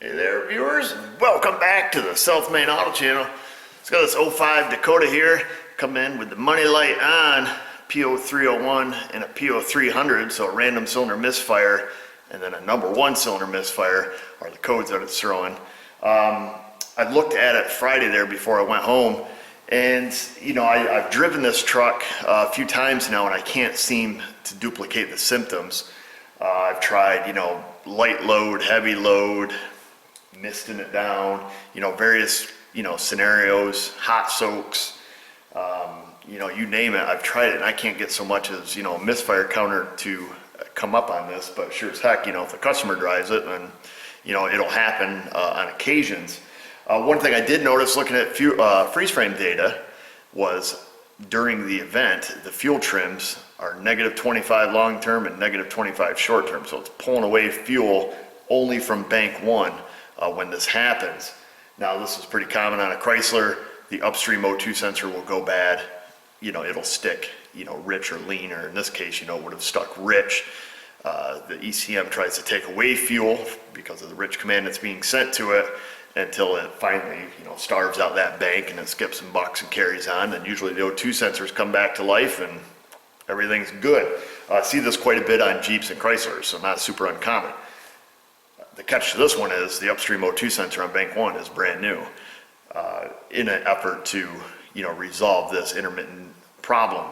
Hey there, viewers. Welcome back to the South Main Auto Channel. It's got this 05 Dakota here, coming in with the money light on, PO301 and a PO300, so a random cylinder misfire and then a number one cylinder misfire are the codes that it's throwing. I looked at it Friday there before I went home, and you know, I've driven this truck a few times now and I can't seem to duplicate the symptoms. I've tried, you know, light load, heavy load, misting it down, you know, various, you know, scenarios, hot soaks, you know, you name it, I've tried it, and I can't get so much as, you know, a misfire counter to come up on this, but sure as heck, you know, if the customer drives it, then, you know, it'll happen on occasions. One thing I did notice looking at freeze frame data was during the event, the fuel trims are -25 long term and -25 short term, so it's pulling away fuel only from bank one when this happens. Now, this is pretty common on a Chrysler. The upstream O2 sensor will go bad. You know, it'll stick, you know, rich or lean, or in this case, you know, it would have stuck rich. The ECM tries to take away fuel because of the rich command that's being sent to it until it finally, you know, starves out that bank and it skips and bucks and carries on. And usually the O2 sensors come back to life and everything's good. I see this quite a bit on Jeeps and Chryslers, so not super uncommon. The catch to this one is the upstream O2 sensor on bank one is brand new in an effort to, you know, resolve this intermittent problem.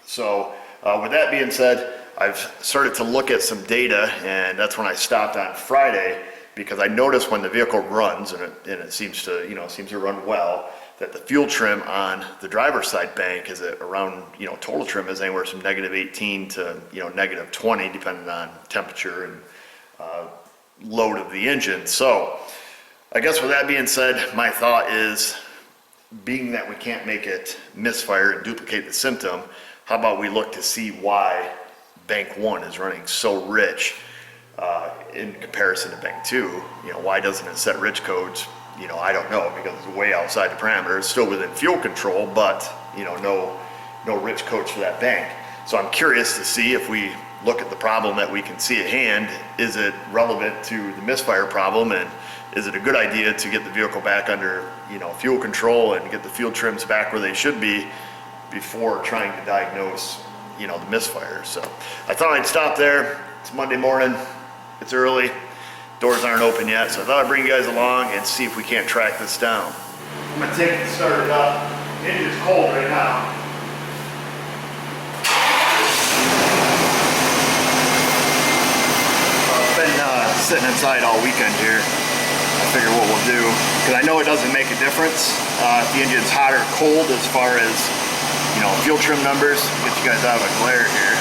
So with that being said, I've started to look at some data, and that's when I stopped on Friday, because I noticed when the vehicle runs, and it seems to, you know, run well, that the fuel trim on the driver's side bank is at around, you know, total trim is anywhere from -18 to, you know, -20, depending on temperature and load of the engine. So I guess with that being said, my thought is, being that we can't make it misfire and duplicate the symptom, how about we look to see why bank one is running so rich in comparison to bank two. You know, why doesn't it set rich codes? You know, I don't know, because it's way outside the parameters. It's still within fuel control, but, you know, no rich codes for that bank. So I'm curious to see, if we look at the problem that we can see at hand, is it relevant to the misfire problem, and is it a good idea to get the vehicle back under, you know, fuel control and get the fuel trims back where they should be before trying to diagnose, you know, the misfire. So I thought I'd stop there. It's Monday morning, it's early, doors aren't open yet, so I thought I'd bring you guys along and see if we can't track this down. I'm gonna take it started up. The engine's cold right now. Sitting inside all weekend here. I figure what we'll do, because I know it doesn't make a difference if the engine's hot or cold as far as, you know, fuel trim numbers. Get you guys out of a glare here.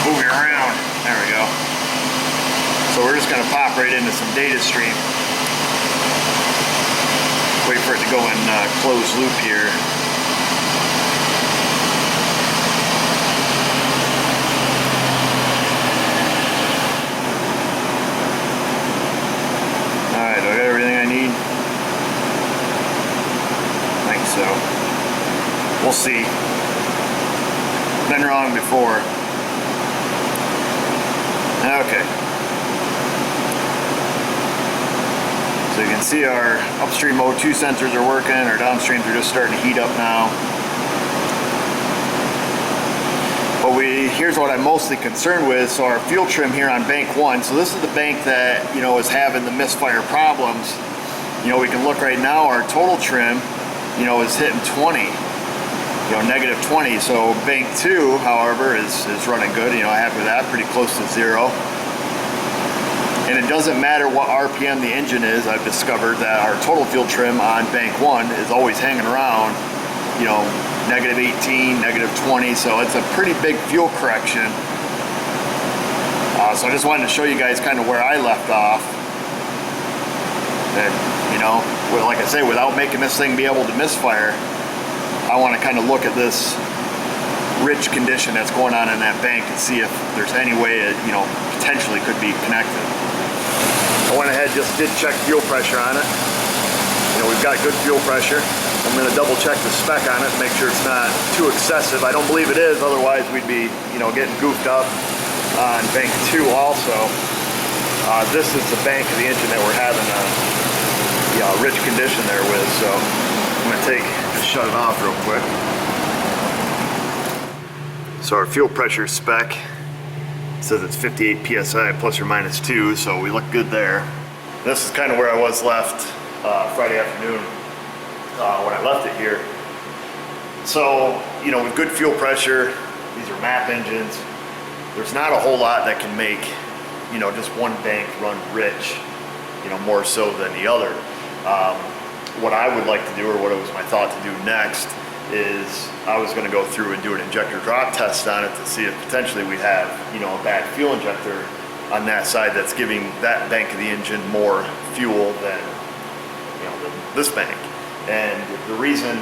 Move you around. There we go. So we're just going to pop right into some data stream. Wait for it to go in closed loop here. So we'll see. Been wrong before. Okay. So you can see our upstream O2 sensors are working, our downstreams are just starting to heat up now. But here's what I'm mostly concerned with. So our fuel trim here on bank one, so this is the bank that, you know, is having the misfire problems. You know, we can look right now, our total trim, you know, is hitting 20, you know, -20. So bank two, however, is running good. You know, I have with that pretty close to zero. And it doesn't matter what RPM the engine is. I've discovered that our total fuel trim on bank one is always hanging around, you know, -18, -20. So it's a pretty big fuel correction. So I just wanted to show you guys kind of where I left off. And, you know, like I say, without making this thing be able to misfire, I want to kind of look at this rich condition that's going on in that bank and see if there's any way it, you know, potentially could be connected. I went ahead, just did check fuel pressure on it. You know, we've got good fuel pressure. I'm going to double check the spec on it to make sure it's not too excessive. I don't believe it is, otherwise we'd be, you know, getting goofed up on bank two also. This is the bank of the engine that we're having a rich condition there with, so I'm going to just shut it off real quick. So our fuel pressure spec says it's 58 psi plus or minus 2, so we look good there. This is kind of where I was left Friday afternoon when I left it here. So, you know, with good fuel pressure, these are MAP engines, there's not a whole lot that can make, you know, just one bank run rich, you know, more so than the other. What I would like to do, or what it was my thought to do next, is I was going to go through and do an injector drop test on it to see if potentially we have, you know, a bad fuel injector on that side that's giving that bank of the engine more fuel than, you know, than this bank. And the reason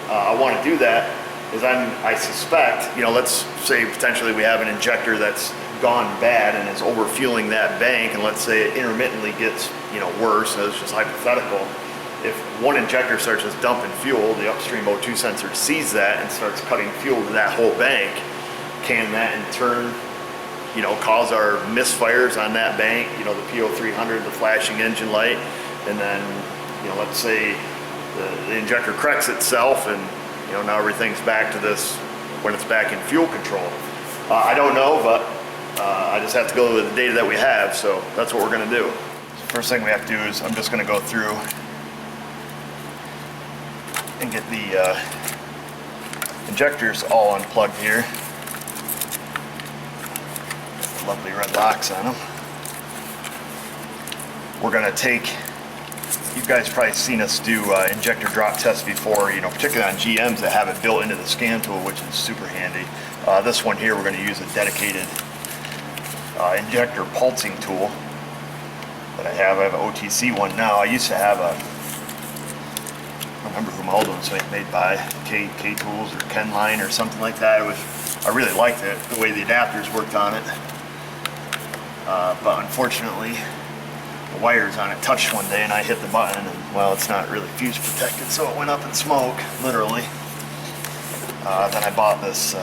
I want to do that is I suspect, you know, let's say potentially we have an injector that's gone bad and is overfueling that bank, and let's say it intermittently gets, you know, worse. It's just hypothetical. If one injector starts just dumping fuel, the upstream O2 sensor sees that and starts cutting fuel to that whole bank. Can that in turn, you know, cause our misfires on that bank? You know, the PO300, the flashing engine light, and then, you know, let's say the injector corrects itself, and, you know, now everything's back to this when it's back in fuel control. I don't know, but I just have to go with the data that we have, so that's what we're going to do. So first thing we have to do is I'm just going to go through and get the injectors all unplugged here. Lovely red locks on them. We're going to take, you guys probably seen us do injector drop tests before, you know, particularly on GMs that have it built into the scan tool, which is super handy. This one here, we're going to use a dedicated injector pulsing tool that I have. I have an OTC one now. I used to have a, I don't remember who my old one was made by, K Tools or Ken Line or something like that. I really liked it, the way the adapters worked on it. But unfortunately, the wires on it touched one day and I hit the button, and well, it's not really fuse protected, so it went up in smoke, literally. Then I bought this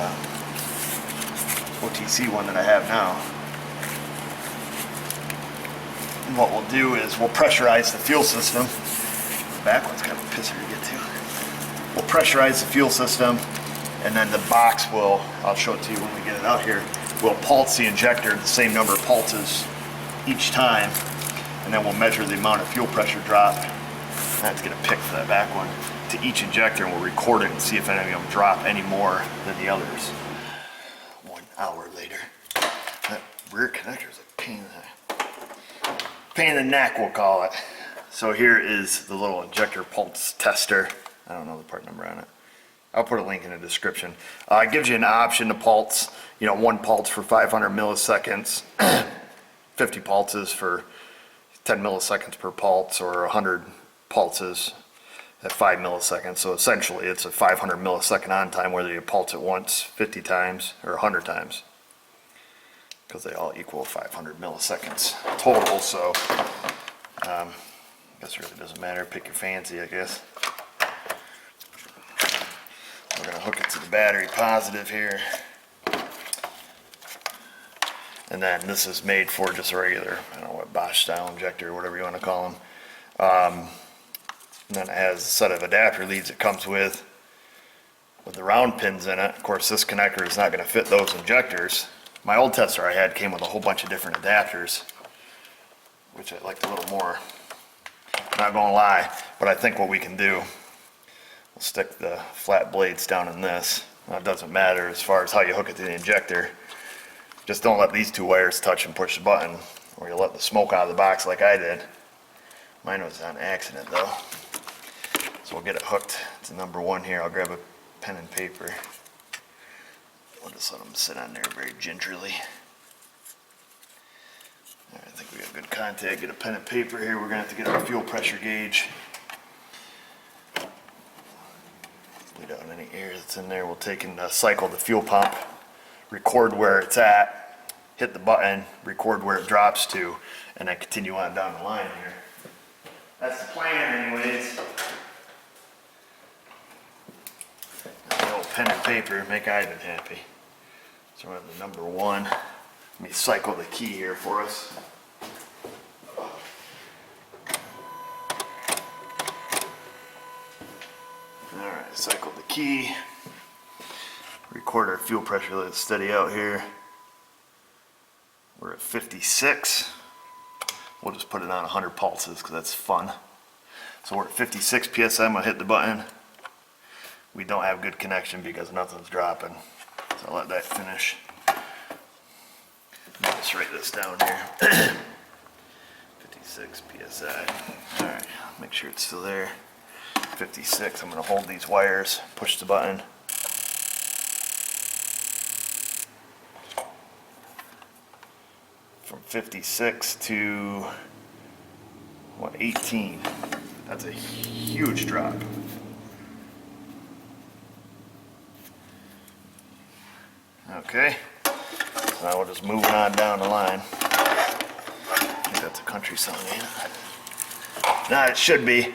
OTC one that I have now. And what we'll do is we'll pressurize the fuel system. The back one's kind of a pisser to get to. We'll pressurize the fuel system, and then the box will, I'll show it to you when we get it out here, we'll pulse the injector the same number of pulses each time, and then we'll measure the amount of fuel pressure drop. That's going to pick for that back one to each injector, and we'll record it and see if any of them drop any more than the others. 1 hour later. That rear connector is a pain in the neck, we'll call it. So here is the little injector pulse tester. I don't know the part number on it. I'll put a link in the description. It gives you an option to pulse, you know, 1 pulse for 500 milliseconds, 50 pulses for 10 milliseconds per pulse, or 100 pulses at 5 milliseconds. So essentially it's a 500 millisecond on time whether you pulse it once 50 times or 100 times, because they all equal 500 milliseconds total. So I guess it really doesn't matter, pick your fancy, I guess. We're going to hook it to the battery positive here. And then this is made for just a regular, I don't know what, Bosch style injector, whatever you want to call them. And then it has a set of adapter leads it comes with the round pins in it. Of course, this connector is not going to fit those injectors. My old tester I had came with a whole bunch of different adapters, which I liked a little more. Not going to lie, but I think what we can do, we'll stick the flat blades down in this. Now, it doesn't matter as far as how you hook it to the injector. Just don't let these 2 wires touch and push the button, or you'll let the smoke out of the box like I did. Mine was on accident though. So we'll get it hooked to number 1 here. I'll grab a pen and paper. We'll just let them sit on there very gingerly. All right, I think we got good contact. Get a pen and paper here. We're going to have to get our fuel pressure gauge. Bleed out any air that's in there. We'll take and cycle the fuel pump, record where it's at, hit the button, record where it drops to, and then continue on down the line here. That's the plan anyways. A little pen and paper, make Ivan happy. So we have the number 1. Let me cycle the key here for us. Cycle the key. Record our fuel pressure, let it steady out here. We're at 56. We'll just put it on 100 pulses because that's fun. So we're at 56 PSI. I'm gonna hit the button. We don't have good connection because nothing's dropping. So I'll let that finish. Let me just write this down here. 56 PSI. All right, make sure it's still there. 56, I'm gonna hold these wires, push the button. From 56 to, what, 18. That's a huge drop. Okay, so now we're just moving on down the line. I think that's a country song, ain't it? Nah, it should be. See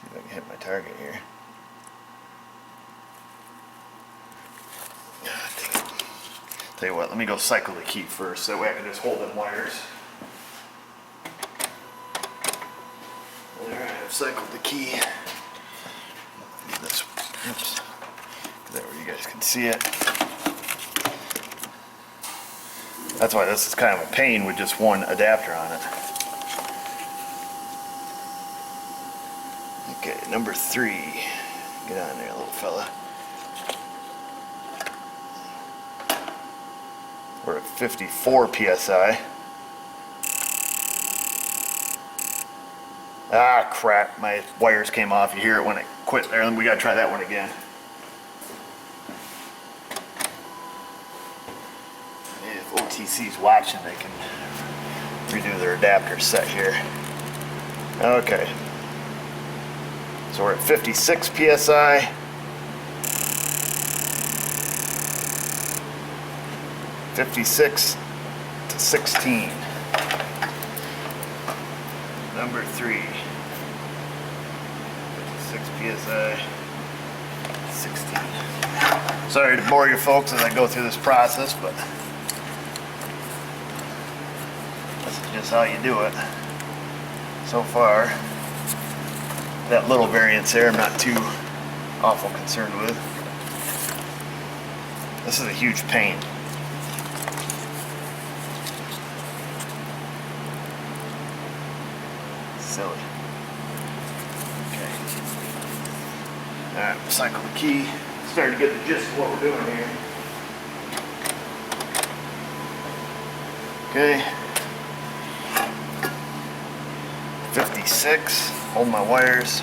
if I can hit my target here. God, dang it. Tell you what, let me go cycle the key first, that way I can just hold them wires. Alright, I've cycled the key. This, oops, there where you guys can see it. That's why this is kind of a pain with just one adapter on it. Okay, number 3. Get on there, little fella. We're at 54 PSI. Ah, crap, my wires came off. You hear it when it quit there, and we gotta try that one again. If OTC's watching, they can redo their adapter set here. Okay. So we're at 56 PSI. 56 to 16. Number 3. 56 PSI. 16. Sorry to bore you folks as I go through this process, but this is just how you do it. So far, that little variance there I'm not too awful concerned with. This is a huge pain. Silly. Okay. Alright, we'll cycle the key. Starting to get the gist of what we're doing here. Okay. 56. Hold my wires.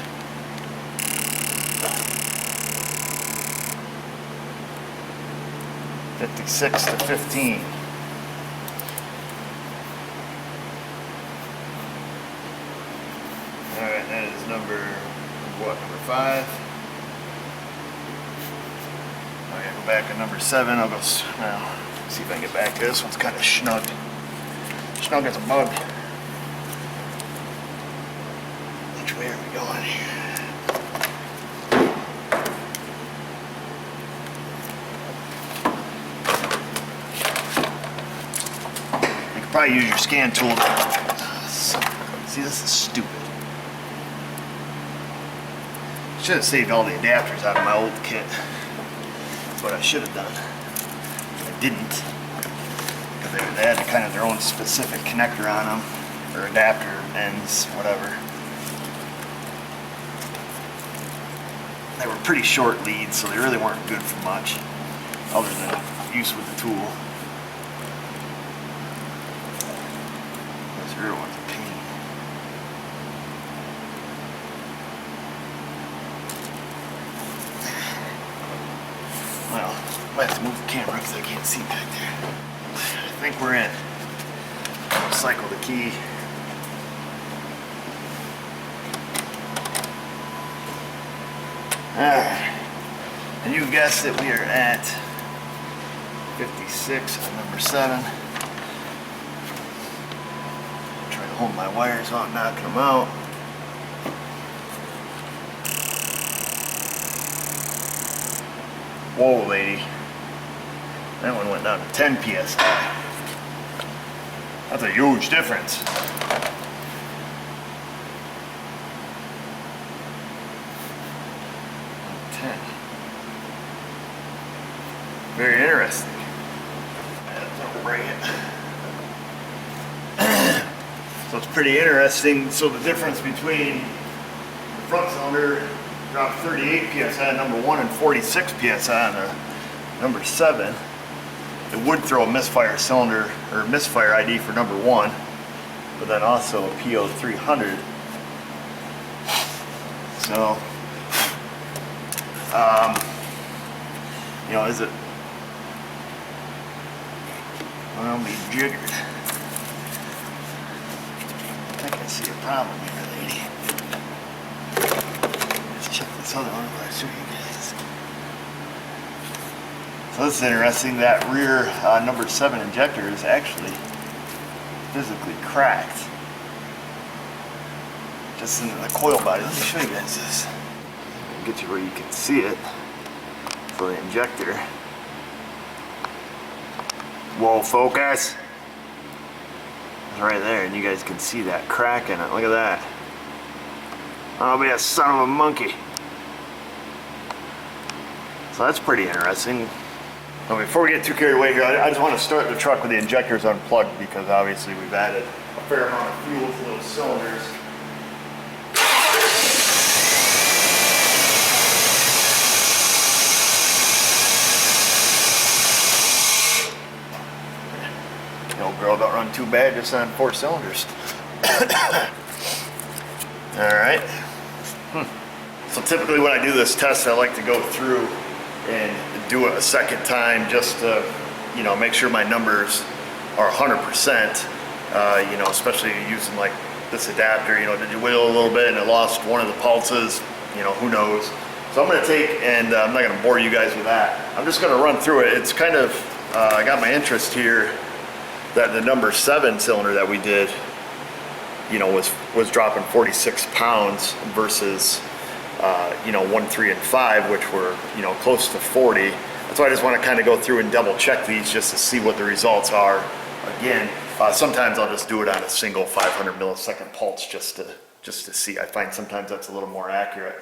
(56 to 15). Alright, that is number 5. I gotta go back to number 7. I'll go, well, see if I can get back to this one's kind of snug. Snug as a bug. Which way are we going here? You could probably use your scan tool. See, this is stupid. Should have saved all the adapters out of my old kit. That's what I should have done. I didn't. Because they had kind of their own specific connector on them, or adapter ends, whatever. They were pretty short leads, so they really weren't good for much, other than use with the tool. This rear one's a pain. Well, I might have to move the camera because I can't see back there. I think we're in. I'll cycle the key. Alright. And you guessed it, we are at 56 on number 7. Try to hold my wires without knocking them out. Whoa, lady. That one went down to 10 PSI. That's a huge difference. So it's pretty interesting. So the difference between the front cylinder dropped 38 psi on number 1 and 46 psi on the number 7. It would throw a misfire cylinder or misfire ID for number 1, but then also a PO 300. So, you know, is it? Well, be jiggered. I think I see a problem here, lady. Let's check this other one before I show you guys. So this is interesting. That rear number 7 injector is actually physically cracked. Just into the coil body. Let me show you guys this. I'll get you where you can see it. For the injector. Whoa, focus! It's right there, and you guys can see that crack in it. Look at that. I'll be a son of a monkey. So that's pretty interesting. Now, before we get too carried away here, I just want to start the truck with the injectors unplugged because obviously we've added a fair amount of fuel to those cylinders. Girl don't run too bad just on 4 cylinders. Alright. So typically when I do this test, I like to go through and do it a second time just to, you know, make sure my numbers are 100%. You know, especially using like this adapter, you know, did you wiggle a little bit and it lost one of the pulses? You know, who knows? So I'm going to take, and I'm not going to bore you guys with that. I'm just going to run through it. It's kind of, I got my interest here that the number 7 cylinder that we did, you know, was dropping 46 pounds versus, you know, 1, 3, and 5, which were, you know, close to 40. That's why I just want to kind of go through and double check these just to see what the results are. Again, sometimes I'll just do it on a single 500 millisecond pulse just to see. I find sometimes that's a little more accurate.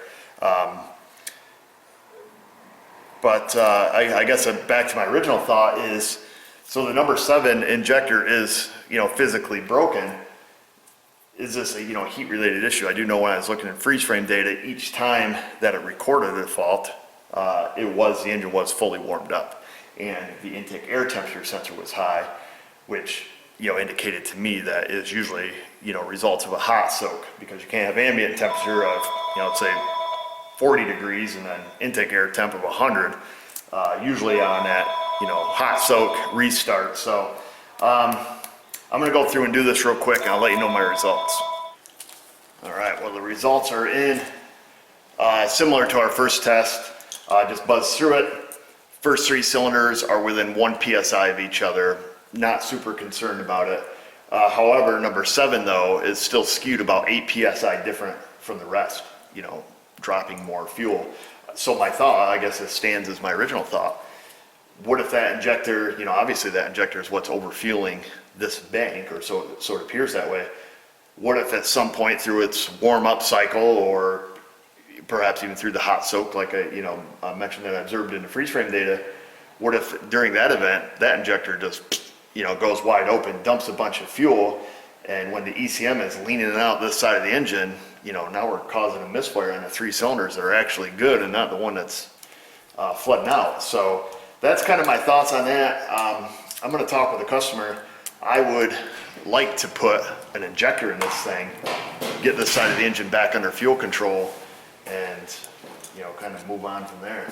But I guess back to my original thought is, so the number 7 injector is, you know, physically broken. Is this a, you know, heat-related issue? I do know when I was looking at freeze frame data, each time that it recorded a fault, the engine was fully warmed up, and the intake air temperature sensor was high, which, you know, indicated to me that is usually, you know, results of a hot soak, because you can't have ambient temperature of, you know, let's say 40 degrees and then intake air temp of 100, usually on that, you know, hot soak restart. So I'm going to go through and do this real quick and I'll let you know my results. All right, well, the results are in. Similar to our first test, just buzzed through it. First 3 cylinders are within 1 psi of each other. Not super concerned about it. However, number 7 though is still skewed about 8 psi different from the rest, you know, dropping more fuel. So my thought, I guess it stands as my original thought. What if that injector, you know, obviously that injector is what's overfueling this bank, or so it sort of appears that way. What if at some point through its warm-up cycle, or perhaps even through the hot soak, like I mentioned that I observed in the freeze frame data, what if during that event, that injector just, you know, goes wide open, dumps a bunch of fuel, and when the ECM is leaning out this side of the engine, you know, now we're causing a misfire on the 3 cylinders that are actually good and not the one that's flooding out. So that's kind of my thoughts on that. I'm going to talk with the customer. I would like to put an injector in this thing, get this side of the engine back under fuel control, and, you know, kind of move on from there.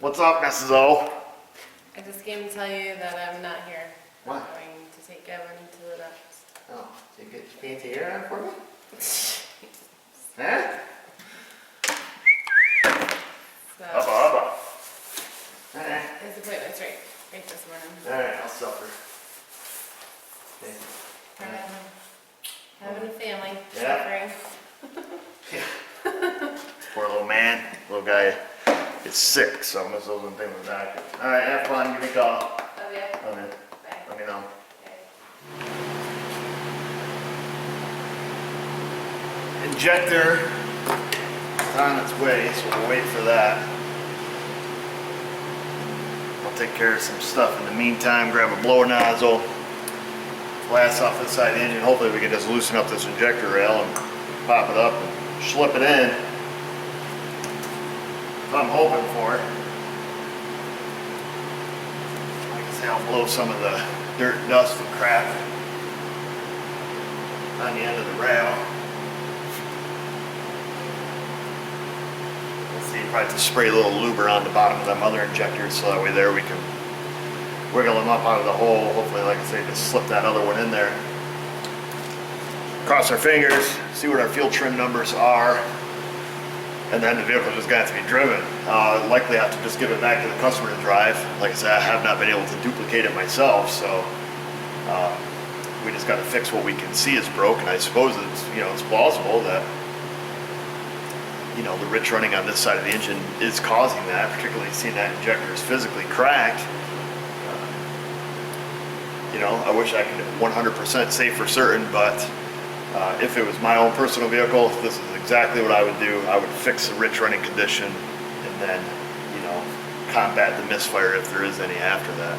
What's up, Mrs. O? I just came to tell you that I'm not here. What? I'm going to take Evan to the doctor's. Oh, so you get your fancy hair on for me? Huh? So, Hubba. Alright. his appointment's right this morning. Alright, I'll suffer. Okay. Having a family, Yeah. suffering. Poor little man, little guy is sick, so I'm just losing things with that. Alright, have fun, give me a call. Oh yeah. Okay. Bye. Let me know. Okay. Injector is on its way, so we'll wait for that. I'll take care of some stuff in the meantime, grab a blower nozzle, glass off this side of the engine. Hopefully we can just loosen up this injector rail and pop it up and slip it in. That's what I'm hoping for. Like I say, I'll blow some of the dirt, dust, and crap on the end of the rail. Let's see, probably have to spray a little lube around the bottom of them other injectors so that way there we can wiggle them up out of the hole. Hopefully, like I say, just slip that other one in there. Cross our fingers, see what our fuel trim numbers are, and then the vehicle just got to be driven. Likely have to just give it back to the customer to drive. Like I said, I have not been able to duplicate it myself, so we just got to fix what we can see is broken. I suppose it's, you know, it's plausible that, you know, the rich running on this side of the engine is causing that, particularly seeing that injector is physically cracked. You know, I wish I could 100% say for certain, but if it was my own personal vehicle, this is exactly what I would do. I would fix the rich running condition and then, you know, combat the misfire if there is any after that.